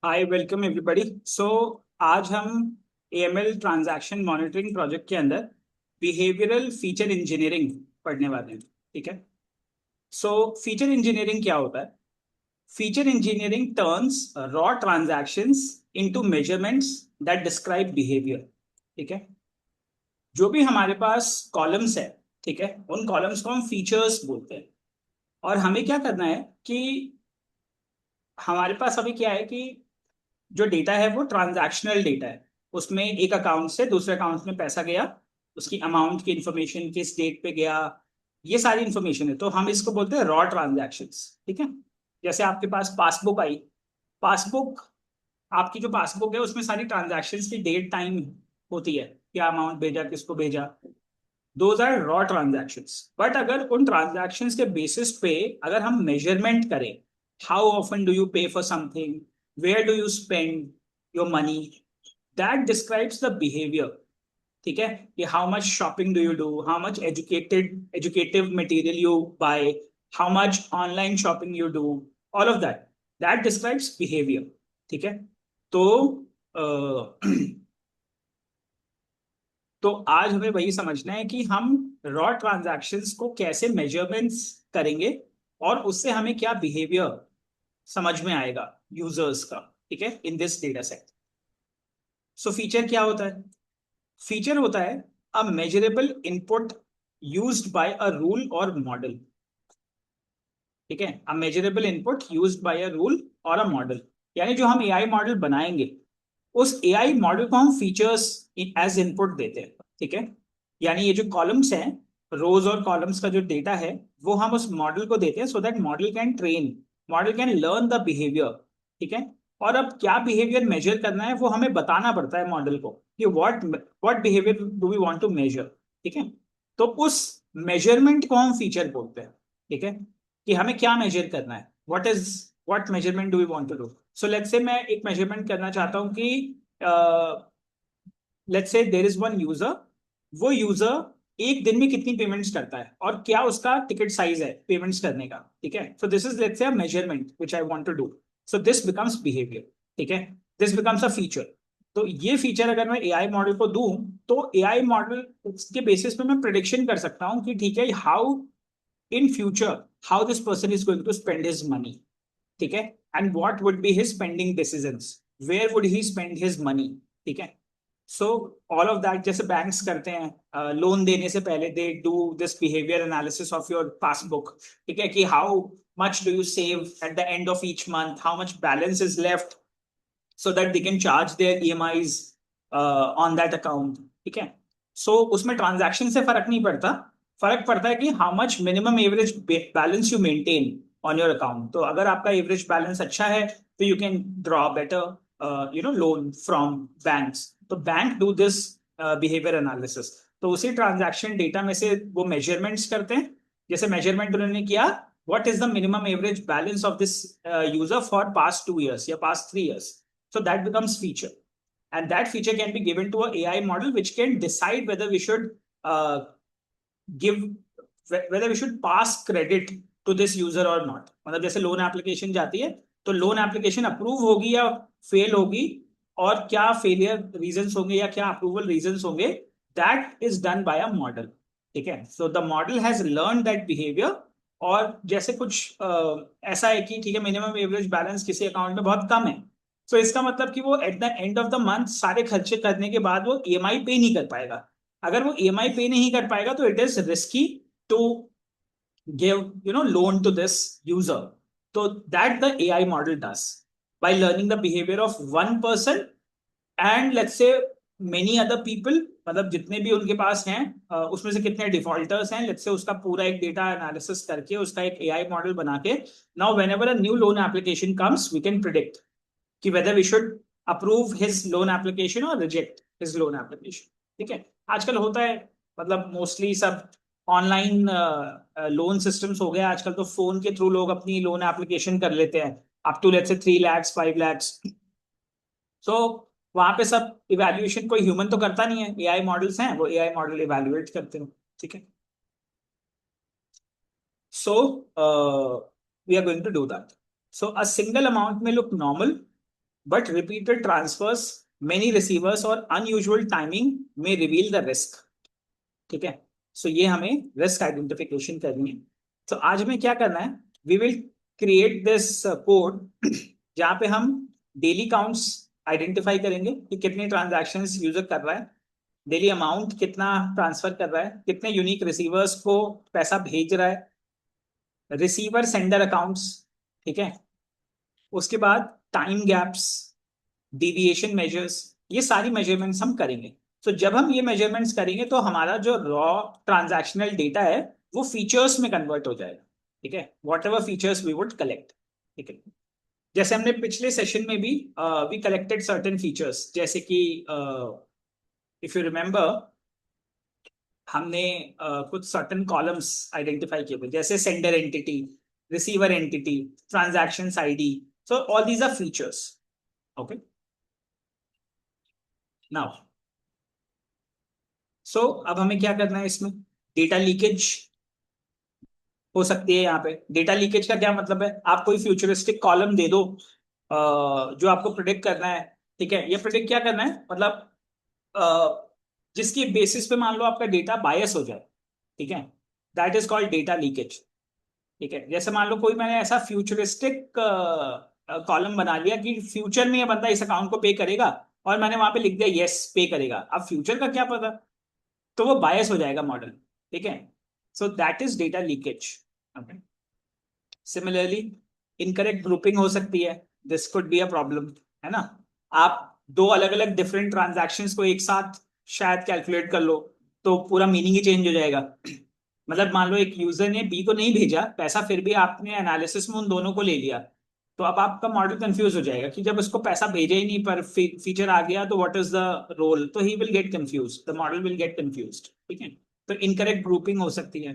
Hi welcome everybody. सो आज हम AML transaction monitoring project के अंदर बिहेवियरल फीचर इंजीनियरिंग पढ़ने वाले हैं। ठीक है। सो फीचर इंजीनियरिंग क्या होता है? Feature engineering turns raw transactions into measurements that describe behaviour. ठीक है। जो भी हमारे पास कॉलम्स है, ठीक है, उन कॉलम्स को हम फीचर्स बोलते हैं। और हमें क्या करना है कि हमारे पास अभी क्या है कि जो डेटा है वो ट्रांजैक्शनल डेटा है। उसमें एक अकाउंट से दूसरे अकाउंट में पैसा गया, उसकी अमाउंट की इंफॉर्मेशन, किस डेट पे गया, ये सारी इंफॉर्मेशन है। तो हम इसको बोलते हैं रॉ ट्रांजैक्शंस। ठीक है। जैसे आपके पास पासबुक आई, पासबुक, आपकी जो पासबुक है उसमें सारी ट्रांजैक्शंस की डेट टाइम होती है, क्या अमाउंट भेजा, किसको भेजा। Those are raw transactions. But अगर उन ट्रांजैक्शंस के बेसिस पे अगर हम मेजरमेंट करें, how often do you pay for something, where do you spend your money, that describes the behaviour. ठीक है। कि how much shopping do you do, how much educative material you buy, how much online shopping you do, all of that, that describes behaviour. ठीक है। तो तो आज हमें वही समझना है कि हम रॉ ट्रांजैक्शंस को कैसे मेजरमेंट्स करेंगे और उससे हमें क्या बिहेवियर समझ में आएगा यूजर्स का। ठीक है, in this data set. So feature क्या होता है? फीचर होता है अ measurable input used by a rule और मॉडल। ठीक है, अ measurable input used by a rule और अ मॉडल। यानी जो हम एआई मॉडल बनाएंगे, उस एआई मॉडल को हम फीचर्स एज इनपुट देते हैं। ठीक है। यानी ये जो कॉलम्स हैं, रोज और कॉलम्स का जो डेटा है, वो हम उस मॉडल को देते हैं so that model can train, model can learn the behaviour. ठीक है। और अब क्या बिहेवियर मेजर करना है वो हमें बताना पड़ता है मॉडल को कि what behaviour do we want to measure. ठीक है। तो उस मेजरमेंट को हम फीचर बोलते हैं। ठीक है। कि हमें क्या मेजर करना है, what measurement do we want to do. So let's say मैं एक मेजरमेंट करना चाहता हूँ कि let's say there is one user, वो यूजर एक दिन में कितनी पेमेंट्स करता है और क्या उसका टिकट साइज है पेमेंट्स करने का। ठीक है। So this is let's say a measurement which I want to do. So this becomes behaviour. ठीक है। This becomes a feature. तो ये फीचर अगर मैं एआई मॉडल को दूं, तो एआई मॉडल के बेसिस पे मैं प्रिडिक्शन कर सकता हूँ कि ठीक है, how in future, how this person is going to spend his money. ठीक है। And what would be his spending decisions, where would he spend his money. ठीक है। सो ऑल ऑफ दैट, जैसे बैंक्स करते हैं लोन देने से पहले, they do this behaviour analysis of your passbook. ठीक है। कि how much do you save at the end of each month, how much balance is left, so that they can charge their EMIs on that account. ठीक है। सो उसमें transaction से फर्क नहीं पड़ता, फर्क पड़ता है कि how much minimum average balance you maintain on your account. तो अगर आपका एवरेज बैलेंस अच्छा है तो you can draw better loan from banks. तो bank do this behaviour analysis. तो उसी ट्रांजैक्शन डेटा में से वो मेजरमेंट्स करते हैं। जैसे मेजरमेंट उन्होंने किया, what is the minimum average balance of this user for past 2 years या past 3 years। So that becomes feature, and that feature can be given to a AI model which can decide whether we should uh, give, whether we should pass credit to this user or not। मतलब जैसे loan application जाती है, तो loan application approve होगी या fail होगी, और क्या फेलियर रीजंस होंगे या क्या अप्रूवल रीजंस होंगे, that is done by a model. ठीक है। So the model has learn that behaviour. और जैसे कुछ ऐसा है कि ठीक है, मिनिमम एवरेज बैलेंस किसी अकाउंट में बहुत कम है, तो इसका मतलब कि वो eight the end of the month सारे खर्चे करने के बाद वो ईएमआई पे नहीं कर पाएगा। अगर वो ईएमआई पे नहीं कर पाएगा तो it is risky to give loan to this user. So that the AI model does by learning the behavior of one person and let's say many other people। मतलब जितने भी उनके पास हैं उसमें से कितने डिफॉल्टर्स हैं, लेट्स से उसका पूरा एक डेटा एनालिसिस करके उसका एक एआई मॉडल बना के, now whenever a new loan application comes we can predict कि whether we should approve his loan application और रिजेक्ट हिज लोन एप्लीकेशन। ठीक है। आजकल होता है, मतलब मोस्टली सब ऑनलाइन लोन सिस्टम्स हो गए आजकल, तो फोन के थ्रू लोग अपनी लोन एप्लीकेशन कर लेते हैं up to let's say 3 lakhs 5 lakhs। सो वहां पे सब इवेल्युएशन कोई ह्यूमन तो करता नहीं है, एआई मॉडल्स हैं, वो एआई मॉडल इवेल्युएट करते हैं। ठीक है। So we are going to do that. So a single amount में look normal but repeated transfers, many receivers और unusual timing may reveal the risk. ठीक है, सो ये हमें रिस्क आइडेंटिफिकेशन करनी है. तो आज हमें क्या करना है, we will create this code जहाँ पे हम डेली काउंट्स आइडेंटिफाई करेंगे कि कितने ट्रांजैक्शंस यूजर कर रहा है, डेली अमाउंट कितना ट्रांसफर कर रहा है, कितने यूनिक रिसीवर्स को पैसा भेज रहा है, रिसीवर सेंडर अकाउंट्स. ठीक है, उसके बाद टाइम गैप्स, डिविएशन मेजर्स, ये सारी मेजरमेंट्स हम करेंगे. तो जब हम ये मेजरमेंट्स करेंगे तो हमारा जो रॉ ट्रांजैक्शनल डेटा है वो फीचर्स में कन्वर्ट हो जाएगा. ठीक है, whatever features we would collect. ठीक है, जैसे हमने पिछले सेशन में भी वी कलेक्टेड सर्टेन फीचर्स, जैसे कि इफ यू रिमेंबर हमने कुछ सर्टेन कॉलम्स आइडेंटिफाई किए थे, जैसे sender entity, receiver entity, transaction ID. So all these are features. Okay, now so अब हमें क्या करना है, इसमें डेटा लीकेज हो सकती है. यहाँ पे डेटा लीकेज का क्या मतलब है, आप कोई फ्यूचरिस्टिक कॉलम दे दो जो आपको प्रिडिक्ट करना है. ठीक है, ये प्रिडिक्ट क्या करना है, मतलब जिसकी बेसिस पे मान लो आपका डेटा बायस हो जाए. ठीक है, that is called data leakage. ठीक है, जैसे मान लो कोई मैंने ऐसा फ्यूचरिस्टिक कॉलम बना लिया कि फ्यूचर में ये बंदा इस अकाउंट को पे करेगा, और मैंने वहां पे लिख दिया यस पे करेगा. अब फ्यूचर का क्या पता, तो वो बायस हो जाएगा मॉडल. ठीक है, so that is data leakage. Similarly incorrect grouping हो सकती है, this could be a problem. है ना, आप दो अलग अलग डिफरेंट ट्रांजैक्शंस को एक साथ शायद कैलकुलेट कर लो तो पूरा मीनिंग ही चेंज हो जाएगा. मतलब मान लो एक यूजर ने बी को नहीं भेजा पैसा, फिर भी आपने एनालिसिस में उन दोनों को ले लिया, तो अब आपका मॉडल कंफ्यूज हो जाएगा कि जब उसको पैसा भेजा ही नहीं पर फीचर आ गया तो व्हाट इज द रोल, तो he will get confuse, the model will get confused. ठीक है, तो इनकरेक्ट ग्रुपिंग हो सकती है,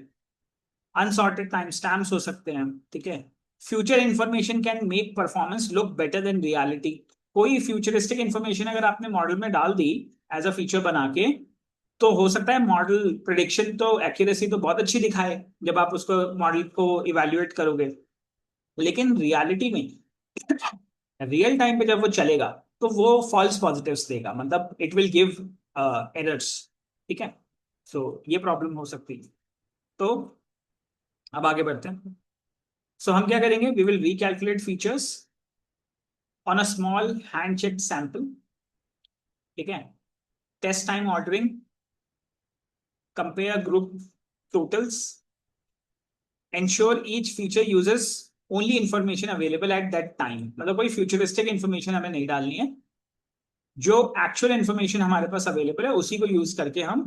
अनसॉर्टेड टाइम स्टैम्प्स हो सकते हैं. ठीक है, future information can make performance look better than reality. कोई फ्यूचरिस्टिक इंफॉर्मेशन अगर आपने मॉडल में डाल दी एज अ फीचर बना के, तो हो सकता है मॉडल प्रिडिक्शन तो एक्यूरेसी तो बहुत अच्छी दिखाए जब आप उसको मॉडल को इवेल्युएट करोगे, लेकिन रियलिटी में रियल टाइम पे जब वो चलेगा तो वो फॉल्स पॉजिटिव्स देगा, मतलब इट विल गिव एरर्स. ठीक है, सो ये प्रॉब्लम हो सकती है. तो अब आगे बढ़ते हैं. सो हम क्या करेंगे, we will recalculate features on a small hand check sample. ठीक है, test time ordering, compare group totals, ensure each feature uses only information available at that time. मतलब कोई फ्यूचरिस्टिक इंफॉर्मेशन हमें नहीं डालनी है, जो एक्चुअल इंफॉर्मेशन हमारे पास अवेलेबल है उसी को यूज करके हम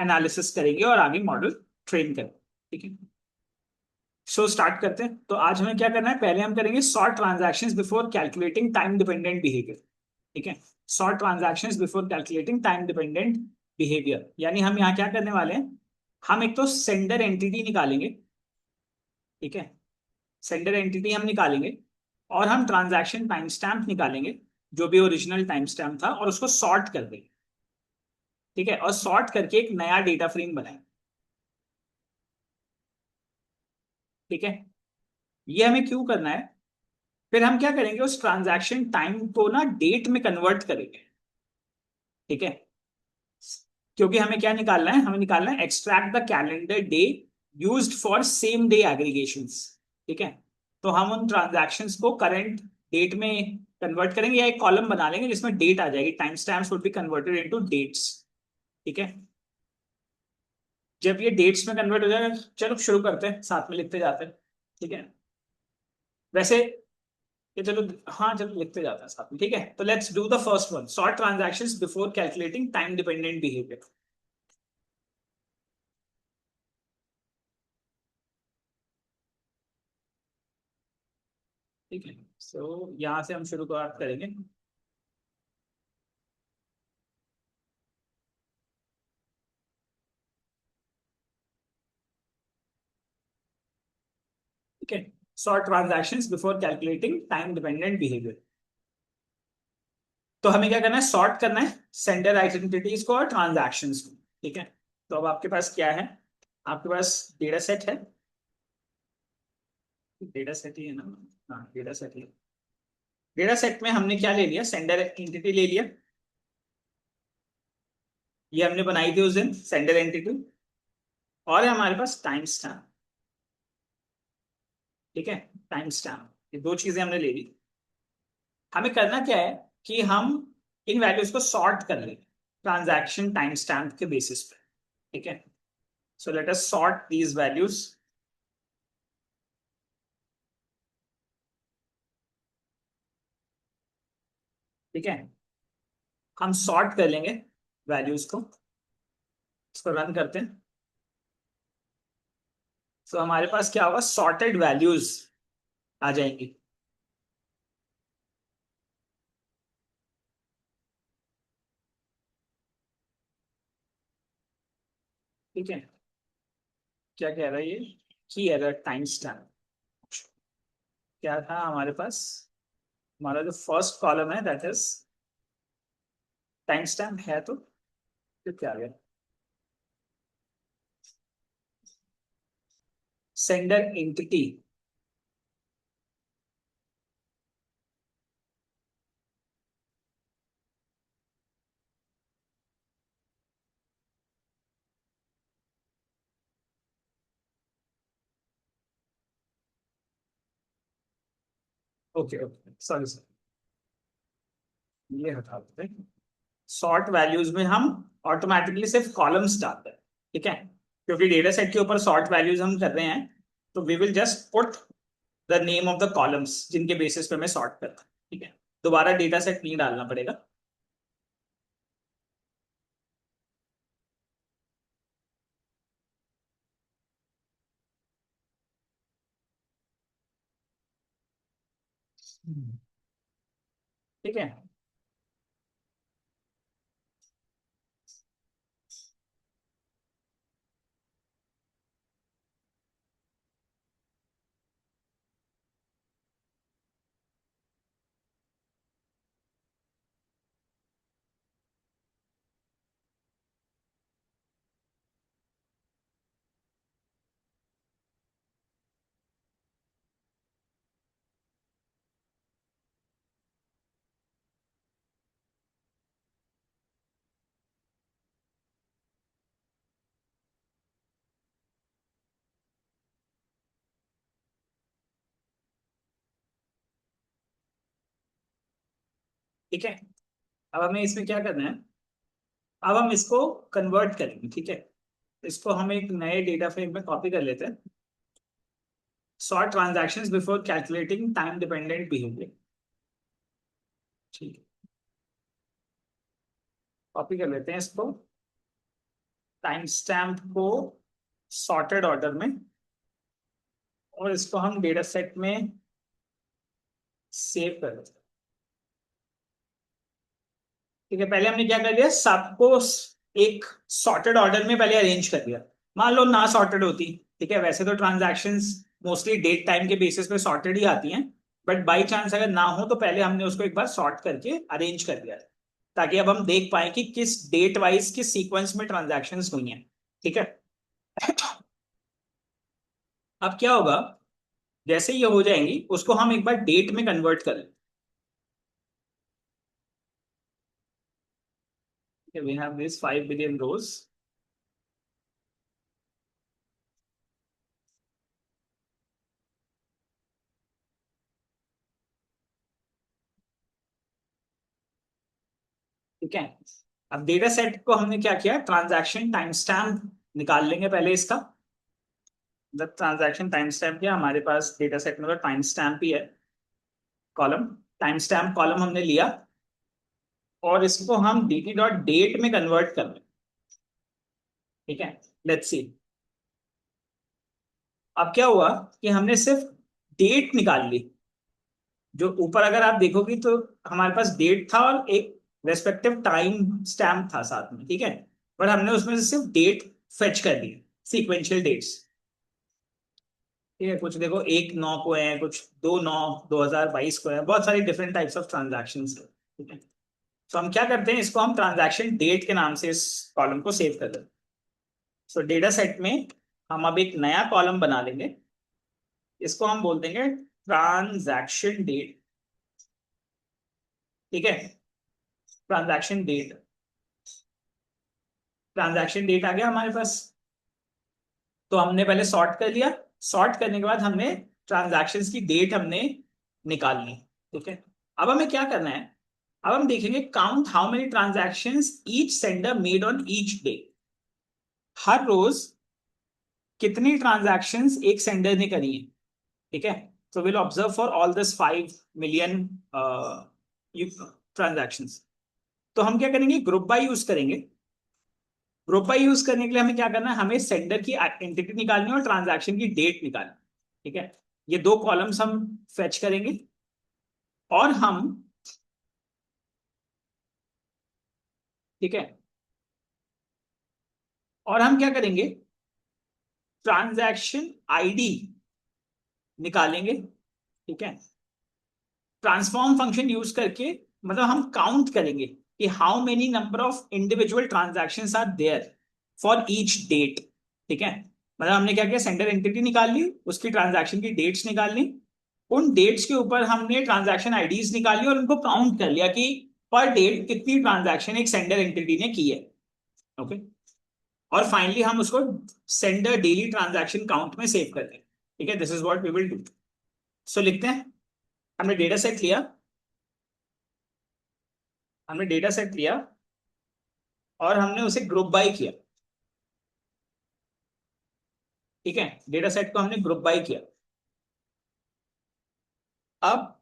एनालिसिस करेंगे और आगे मॉडल ट्रेन करेंगे. ठीक है, सो स्टार्ट करते हैं. तो आज हमें क्या करना है, पहले हम करेंगे sort transactions before calculating time dependent behaviour. ठीक है, sort transactions before calculating time dependent behaviour, यानी हम यहाँ क्या करने वाले हैं, हम एक तो सेंडर एंटिटी निकालेंगे. ठीक है, सेंडर एंटिटी हम निकालेंगे और हम ट्रांजैक्शन टाइम स्टैम्प निकालेंगे, जो भी ओरिजिनल टाइम स्टैम्प था, और उसको सॉर्ट कर देंगे. ठीक है, और सॉर्ट करके एक नया डेटा फ्रेम बनाएंगे. ठीक है, ये हमें क्यों करना है, फिर हम क्या करेंगे, उस ट्रांजैक्शन टाइम को ना डेट में कन्वर्ट करेंगे. ठीक है, क्योंकि हमें क्या निकालना है, हमें निकालना है extract the calendar day used for same day aggregations. ठीक है, तो हम उन ट्रांजैक्शंस को करंट डेट में कन्वर्ट करेंगे, या एक कॉलम बना लेंगे जिसमें डेट आ जाएगी, time stamps would be converted into dates. ठीक है, जब ये डेट्स में कन्वर्ट हो जाएगा, चलो शुरू करते हैं, साथ में लिखते जाते हैं. ठीक है, वैसे ये चलो, हाँ चलो लिखते जाते हैं साथ में. ठीक है, तो let's do the first one, sort transactions before calculating time dependent behaviour. ठीक है, सो यहाँ से हम शुरुआत करेंगे. ठीक है, sort transactions before calculating time dependent behaviour. तो हमें क्या करना है, सॉर्ट करना है सेंडर आइडेंटिटीज को और ट्रांजैक्शंस को. ठीक है, तो अब आपके पास क्या है, आपके पास डेटा सेट है, डेटा सेट ही है ना, हाँ डेटा सेट ही है. डेटा सेट में हमने क्या ले लिया, सेंडर एंटिटी ले लिया, ये हमने बनाई थी उस दिन सेंडर एंटिटी, और है हमारे पास टाइम स्टैम्प। ठीक है, टाइम स्टैम्प, ये दो चीजें हमने ले ली। हमें करना क्या है कि हम इन वैल्यूज को सॉर्ट कर लेंगे ट्रांजैक्शन टाइम स्टैम्प के बेसिस पे। ठीक है, so let us sort these values. ठीक है, हम सॉर्ट कर लेंगे वैल्यूज को, इसको रन करते हैं। तो हमारे पास क्या होगा, सॉर्टेड वैल्यूज आ जाएंगी। ठीक है, क्या कह रहा है ये, की एरर टाइम स्टैम्प। क्या था हमारे पास, हमारा जो फर्स्ट कॉलम है दैट इज टाइम स्टैम्प है, तो फिर क्या आ गया, sender entity. Okay okay, sorry sir, ये हटा देते हैं। सॉर्ट वैल्यूज में हम ऑटोमेटिकली सिर्फ कॉलम्स डालते हैं। ठीक है, क्योंकि डेटा सेट के ऊपर सॉर्ट वैल्यूज हम कर रहे हैं, तो we will just put the name of the columns जिनके बेसिस पे हमें सॉर्ट करना है। ठीक है, दोबारा डेटा सेट नहीं डालना पड़ेगा। ठीक है, ठीक है, अब हमें इसमें क्या करना है, अब हम इसको कन्वर्ट करेंगे। ठीक है, इसको हम एक नए डेटा फ्रेम में कॉपी कर लेते हैं, sort transactions before calculating time dependent behaviour. ठीक है, कॉपी कर लेते हैं इसको, टाइम स्टैम्प को सॉर्टेड ऑर्डर में, और इसको हम डेटा सेट में सेव कर लेते हैं। ठीक है, पहले हमने क्या कर दिया, सबको एक सॉर्टेड ऑर्डर में पहले अरेंज कर दिया। मान लो ना सॉर्टेड होती, ठीक है, वैसे तो ट्रांजैक्शंस मोस्टली डेट टाइम के बेसिस पे सॉर्टेड ही आती हैं, बट बाई चांस अगर ना हो तो पहले हमने उसको एक बार सॉर्ट करके अरेंज कर दिया, ताकि अब हम देख पाए कि किस डेट वाइज किस सीक्वेंस में ट्रांजैक्शंस हुई हैं। ठीक है, अब क्या होगा, जैसे ये हो जाएंगी उसको हम एक बार डेट में कन्वर्ट कर लें। वी हैव दिस 5 बिलियन रोज। ठीक है, अब डेटा सेट को हमने क्या किया, ट्रांजैक्शन टाइम स्टैम्प निकाल लेंगे पहले इसका। द ट्रांजैक्शन टाइम स्टैम्प क्या, हमारे पास डेटा सेट में तो टाइम स्टैम्प ही है, कॉलम टाइम स्टैम्प कॉलम हमने लिया, और इसको हम dt डॉट डेट में कन्वर्ट कर लें। ठीक है, लेट्स सी, अब क्या हुआ कि हमने सिर्फ डेट निकाल ली। जो ऊपर अगर आप देखोगे तो हमारे पास डेट था और एक रेस्पेक्टिव टाइम स्टैम्प था साथ में। ठीक है, बट हमने उसमें से सिर्फ डेट फेच कर दी, सीक्वेंशियल डेट्स। ठीक है, कुछ देखो 1/9 को है, कुछ 2/9/2022 को है, बहुत सारी डिफरेंट टाइप्स ऑफ ट्रांजैक्शन है। ठीक है, तो हम क्या करते हैं, इसको हम ट्रांजैक्शन डेट के नाम से इस कॉलम को सेव कर देते हैं। सो डेटा सेट में हम अब एक नया कॉलम बना लेंगे, इसको हम बोल देंगे ट्रांजैक्शन डेट। ठीक है। ट्रांजैक्शन डेट, ट्रांजैक्शन डेट आ गया हमारे पास। तो हमने पहले सॉर्ट कर लिया, सॉर्ट करने के बाद हमने ट्रांजैक्शंस की डेट हमने निकालनी। ठीक है। अब हमें क्या करना है, अब हम देखेंगे count how many transactions each sender made on each day. हर रोज कितनी ट्रांजैक्शंस एक सेंडर ने करी है। ठीक है। So will observe for all this 5 million transactions. तो हम क्या करेंगे, ग्रुप बाय यूज करेंगे। ग्रुप बाय यूज करने के लिए हमें क्या करना है, हमें सेंडर की आइडेंटिटी निकालनी है और ट्रांजैक्शन की डेट निकालनी है। ठीक है। ये दो कॉलम्स हम फेच करेंगे और हम, ठीक है, और हम क्या करेंगे, ट्रांजैक्शन आईडी निकालेंगे। ठीक है। ट्रांसफॉर्म फंक्शन यूज करके, मतलब हम काउंट करेंगे कि how many number of individual transactions are there for each date. ठीक है। मतलब हमने क्या किया, सेंडर एंटिटी निकाल ली, उसकी ट्रांजैक्शन की डेट्स निकाल ली, उन डेट्स के ऊपर हमने ट्रांजैक्शन आईडीज निकाली और उनको काउंट कर लिया कि पर डेट कितनी ट्रांजैक्शन एक सेंडर एंटिटी ने की है। ओके। और फाइनली हम उसको सेंडर डेली ट्रांजैक्शन काउंट में सेव कर दें। ठीक है, this is what we will do. So लिखते हैं, हमने डेटा सेट लिया, हमने डेटा सेट लिया और हमने उसे ग्रुप बाय किया। ठीक है, डेटा सेट को हमने ग्रुप बाय किया। अब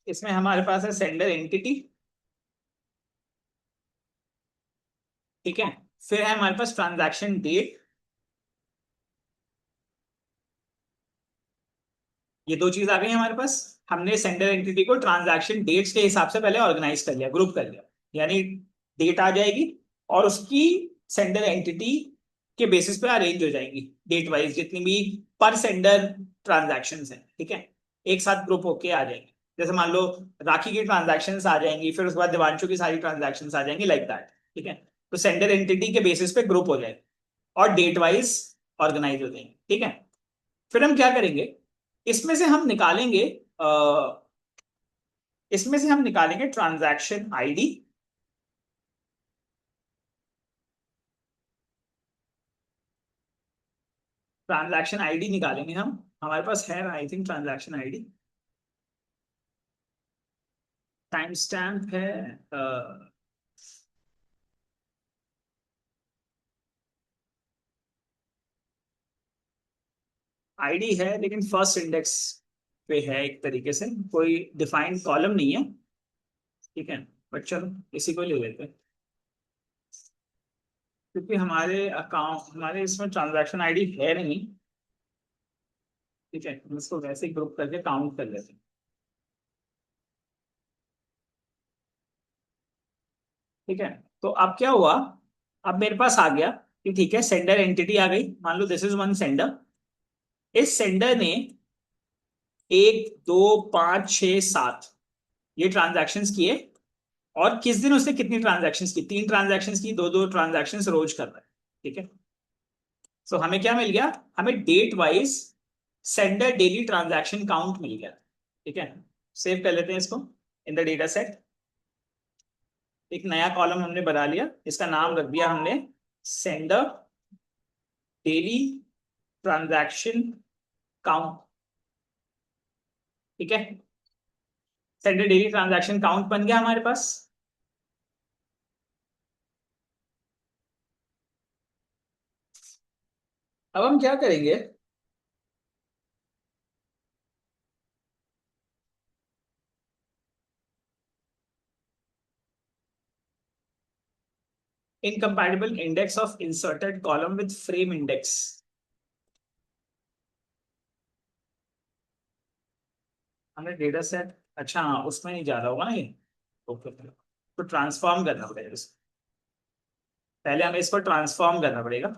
इसमें हमारे पास है सेंडर एंटिटी। ठीक है। फिर है हमारे पास ट्रांजैक्शन डेट। ये दो चीज आ गई हमारे पास। हमने सेंडर एंटिटी को ट्रांजैक्शन डेट्स के हिसाब से पहले ऑर्गेनाइज कर लिया, ग्रुप कर लिया। यानी डेट आ जाएगी और उसकी सेंडर एंटिटी के बेसिस पे अरेंज हो जाएंगी डेट वाइज, जितनी भी पर सेंडर ट्रांजैक्शंस हैं। ठीक है, एक साथ ग्रुप होके आ जाएंगे। जैसे मान लो राखी की ट्रांजैक्शंस आ जाएंगी, फिर उसके बाद दिवांशु की सारी ट्रांजैक्शंस आ जाएंगी, लाइक दैट। ठीक है। तो सेंडर एंटिटी के बेसिस पे ग्रुप हो जाएगी और डेट वाइज ऑर्गेनाइज हो जाएंगे। ठीक है। फिर हम क्या करेंगे, इसमें से हम निकालेंगे, इसमें से हम निकालेंगे ट्रांजैक्शन आईडी। ट्रांजैक्शन आईडी निकालेंगे हम, हमारे पास है I think transaction ID, time stamp है, आईडी है लेकिन फर्स्ट इंडेक्स पे है, एक तरीके से कोई डिफाइंड कॉलम नहीं है। ठीक है, बट चलो इसी को ले लेते हैं, क्योंकि हमारे अकाउंट, हमारे इसमें ट्रांजैक्शन आईडी है नहीं। ठीक है, हम इसको वैसे ही ग्रुप करके काउंट कर लेते हैं। ठीक है। तो अब क्या हुआ, अब मेरे पास आ गया कि ठीक है, सेंडर एंटिटी आ गई, मान लो दिस इज वन सेंडर। इस सेंडर ने 1 2 5 6 7 ये ट्रांजैक्शंस किए। और किस दिन उसने कितनी ट्रांजैक्शंस की, 3 ट्रांजैक्शंस की, दो दो ट्रांजैक्शंस रोज कर रहा है। ठीक है। सो हमें क्या मिल गया, हमें date wise sender daily transaction count मिल गया। ठीक है। सेव कर लेते हैं इसको इन द डेटा सेट। एक नया कॉलम हमने बना लिया, इसका नाम रख दिया हमने सेंडर डेली ट्रांजैक्शन काउंट। ठीक है, सेंडर डेली ट्रांजैक्शन काउंट बन गया हमारे पास। अब हम क्या करेंगे, incompatible index of inserted column with frame index। हमें डेटा सेट, अच्छा हाँ उसमें नहीं जा रहा होगा ना ये। ओके, तो ट्रांसफॉर्म करना पड़ेगा इसको, पहले हमें इसको ट्रांसफॉर्म करना पड़ेगा।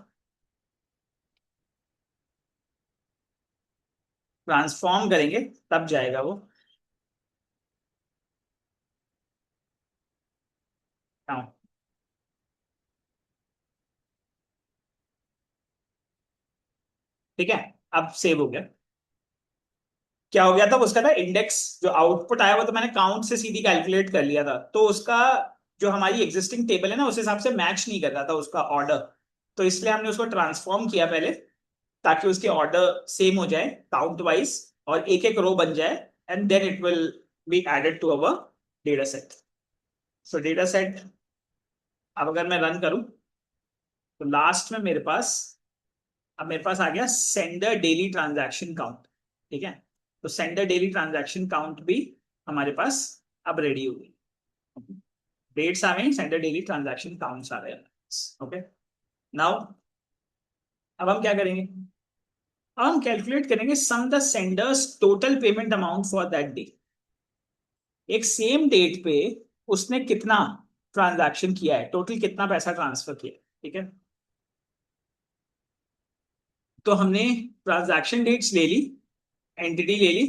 ट्रांसफॉर्म करेंगे तब जाएगा वो। हाँ, ठीक है, अब सेव हो गया। क्या हो गया था, उसका ना इंडेक्स जो आउटपुट आया वो तो मैंने काउंट से सीधी कैलकुलेट कर लिया था, तो उसका जो हमारी एग्जिस्टिंग टेबल है ना उस हिसाब से मैच नहीं कर रहा था उसका ऑर्डर। तो इसलिए हमने उसको ट्रांसफॉर्म किया पहले, ताकि उसके ऑर्डर सेम हो जाए काउंट वाइज, और एक एक रो बन जाए, and then it will be added to our data set. So data set अब अगर मैं रन करूं तो लास्ट में मेरे पास, अब मेरे पास आ गया सेंडर डेली ट्रांजैक्शन काउंट। ठीक है, तो सेंडर डेली ट्रांजैक्शन काउंट भी हमारे पास अब रेडी हो गई। डेट्स आ गई, सेंडर डेली ट्रांजैक्शन काउंट्स आ रहे हैं। ओके, नाउ अब हम क्या करेंगे, अब हम कैलकुलेट करेंगे sum the senders total payment amount for that day. एक सेम डेट पे उसने कितना ट्रांजैक्शन किया है, टोटल कितना पैसा ट्रांसफर किया है। ठीक है, तो हमने ट्रांजैक्शन डेट्स ले ली, एंटिटी ले ली,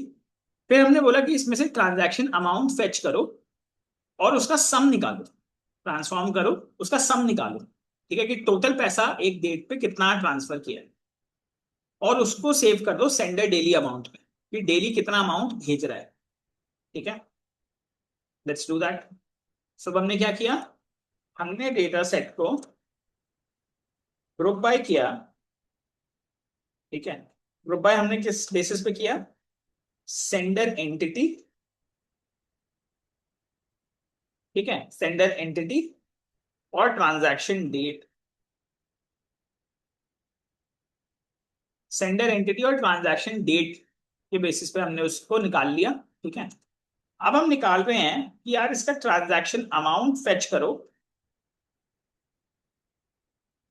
फिर हमने बोला कि इसमें से ट्रांजैक्शन अमाउंट फेच करो और उसका सम निकालो, ट्रांसफॉर्म करो, उसका सम निकालो। ठीक है, कि टोटल पैसा एक डेट पे कितना ट्रांसफर किया है, और उसको सेव कर दो सेंडर डेली अमाउंट में, कि डेली कितना अमाउंट भेज रहा है। ठीक है, लेट्स डू दैट। सब हमने क्या किया, हमने डेटा सेट को ग्रुप बाय किया। ठीक है, ग्रुप बाय हमने किस बेसिस पे किया, सेंडर एंटिटी। ठीक है, सेंडर एंटिटी और ट्रांजैक्शन डेट, सेंडर एंटिटी और ट्रांजैक्शन डेट के बेसिस पे हमने उसको निकाल लिया। ठीक है, अब हम निकाल रहे हैं कि यार इसका ट्रांजैक्शन अमाउंट फेच करो,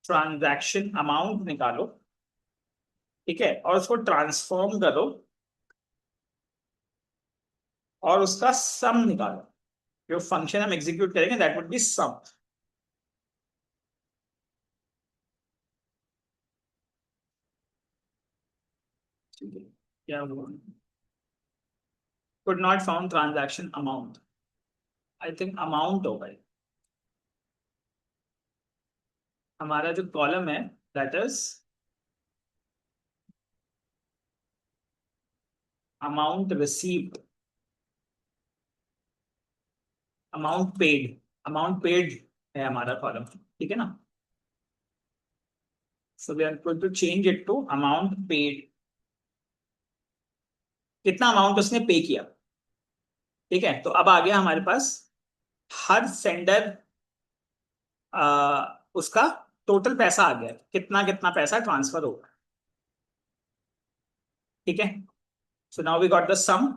ट्रांजैक्शन अमाउंट निकालो। ठीक है, और उसको ट्रांसफॉर्म करो और उसका सम निकालो। जो फंक्शन हम एग्जीक्यूट करेंगे दैट वुड बी सम। ठीक है, क्या हुआ, could not found transaction amount, I think amount होगा ये। हमारा जो कॉलम है that is amount received, amount paid, amount paid है हमारा कॉलम। ठीक है ना, so we are going to change it to amount paid, कितना अमाउंट उसने पे किया। ठीक है, तो अब आ गया हमारे पास हर सेंडर, उसका टोटल पैसा आ गया, कितना कितना पैसा ट्रांसफर होगा। ठीक है, so now we got the sum.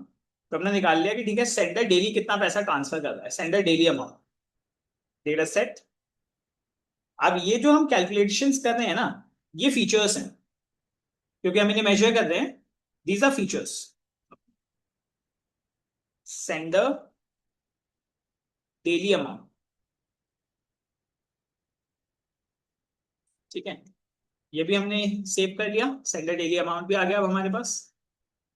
तो हमने निकाल लिया कि ठीक है सेंडर डेली कितना पैसा ट्रांसफर कर रहा है, sender daily amount, data set. अब ये जो हम कैलकुलेशंस कर रहे हैं ना, ये फीचर्स हैं, क्योंकि हम इन्हें मेजर कर रहे हैं। These are features, sender daily amount. ठीक है, ये भी हमने सेव कर लिया, सेंडर डेली अमाउंट भी आ गया अब हमारे पास।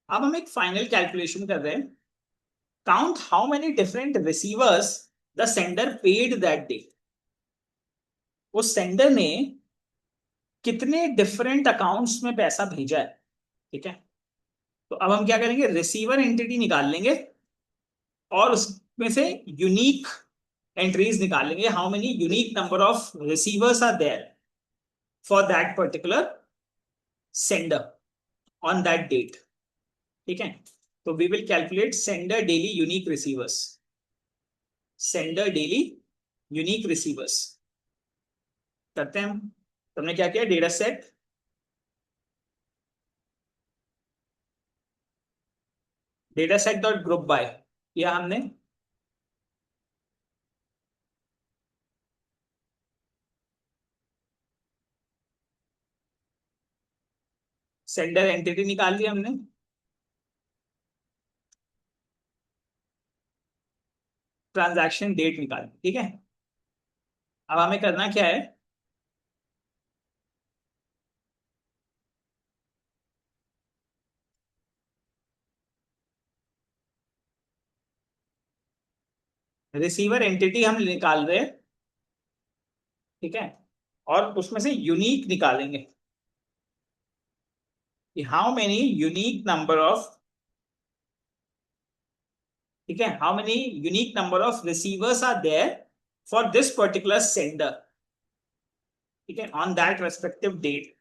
अब हम एक फाइनल कैलकुलेशन कर रहे हैं, count how many different receivers the sender paid that day. उस सेंडर ने कितने डिफरेंट अकाउंट्स में पैसा भेजा है। ठीक है, तो अब हम क्या करेंगे, रिसीवर एंटिटी निकाल लेंगे और उसमें से यूनिक एंट्रीज निकालेंगे, how many unique number of receivers are there for that particular sender on that date. ठीक है, तो we will calculate sender daily unique receivers, sender daily unique receivers करते हैं हम। तुमने क्या किया, data set data set dot group by किया हमने, सेंडर एंटिटी निकाल लिया हमने, ट्रांजैक्शन डेट निकाल ली। ठीक है, अब हमें करना क्या है, रिसीवर एंटिटी हम निकाल रहे हैं। ठीक है, और उसमें से यूनिक निकालेंगे कि how many unique number of ठीक है, how many unique number of receivers are there for this particular sender, ठीक है, ऑन दैट रेस्पेक्टिव डेट।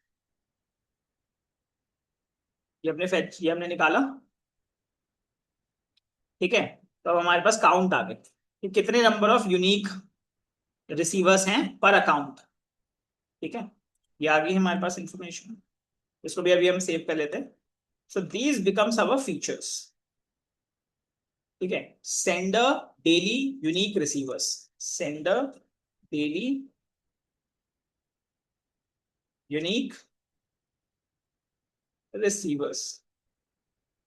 ये हमने निकाला, ठीक है। तो अब हमारे पास काउंट आ गए कि कितने नंबर ऑफ यूनिक रिसीवर्स हैं पर अकाउंट, ठीक है। ये आ गई हमारे पास इंफॉर्मेशन, इसको भी अभी हम सेव कर लेते हैं। So these becomes our features, ठीक है। Sender daily unique receivers, sender daily unique receivers,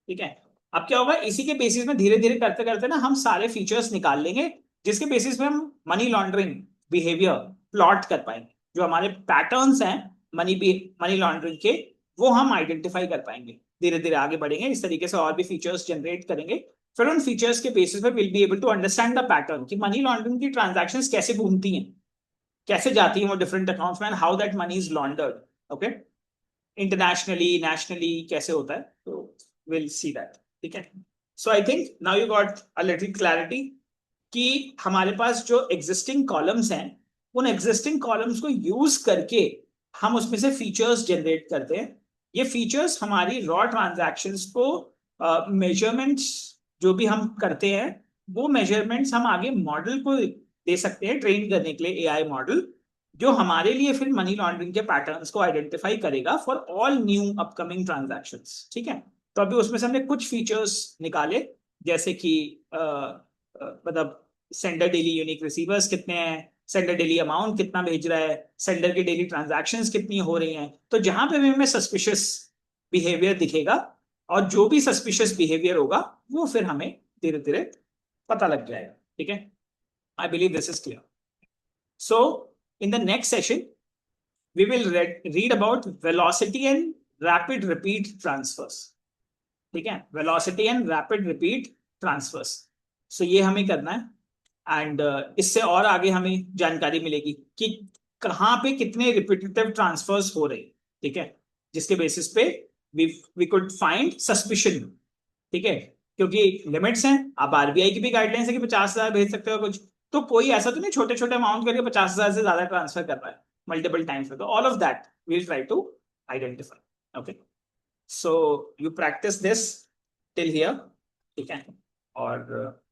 ठीक है। अब क्या होगा, इसी के बेसिस में धीरे धीरे करते करते ना हम सारे फीचर्स निकाल लेंगे, जिसके बेसिस में हम मनी लॉन्ड्रिंग बिहेवियर प्लॉट कर पाएंगे। जो हमारे पैटर्न्स हैं मनी लॉन्ड्रिंग के, वो हम आइडेंटिफाई कर पाएंगे। धीरे धीरे आगे बढ़ेंगे इस तरीके से, और भी फीचर्स जनरेट करेंगे। फिर उन फीचर्स के बेसिस पे will be able to understand the pattern कि मनी लॉन्ड्रिंग की ट्रांजैक्शंस कैसे घूमती हैं, कैसे जाती हैं वो डिफरेंट अकाउंट्स में, and how that money is laundered, okay, internationally nationally कैसे होता है। तो विल सी दैट, ठीक है। So I think now you got a little clarity कि हमारे पास जो एग्जिस्टिंग कॉलम्स हैं, उन एग्जिस्टिंग कॉलम्स को यूज करके हम उसमें से फीचर्स जनरेट करते हैं। ये फीचर्स हमारी रॉ ट्रांजैक्शंस को मेजरमेंट्स जो भी हम करते हैं, वो मेजरमेंट्स हम आगे मॉडल को दे सकते हैं ट्रेन करने के लिए, एआई मॉडल, जो हमारे लिए फिर मनी लॉन्ड्रिंग के पैटर्न्स को आइडेंटिफाई करेगा for all new upcoming transactions, ठीक है। तो अभी उसमें से हमने कुछ फीचर्स निकाले, जैसे कि मतलब सेंडर डेली यूनिक रिसीवर्स कितने हैं, सेंडर डेली अमाउंट कितना भेज रहा है, सेंडर की डेली ट्रांजैक्शंस कितनी हो रही हैं। तो जहां पे भी हमें सस्पिशियस बिहेवियर दिखेगा, और जो भी सस्पिशियस बिहेवियर होगा, वो फिर हमें धीरे धीरे पता लग जाएगा, ठीक है। I believe this is clear. So in the next session, we will read about velocity and rapid repeat transfers, ठीक है, velocity and rapid repeat transfers. So ये हमें करना है, एंड इससे और आगे हमें जानकारी मिलेगी कि कहाँ पे कितने रिपीटेटिव ट्रांसफर्स हो रहे, ठीक है, जिसके बेसिस पे वी कुड फाइंड सस्पिशन, ठीक है। क्योंकि लिमिट्स हैं, आप आरबीआई की भी गाइडलाइंस है कि 50,000 भेज सकते हो कुछ, तो कोई ऐसा तो नहीं छोटे छोटे अमाउंट करके 50,000 से ज्यादा ट्रांसफर कर रहा है मल्टीपल टाइम्स में। तो all of that we'll try to identify, okay. So you practise this till here, ठीक है। और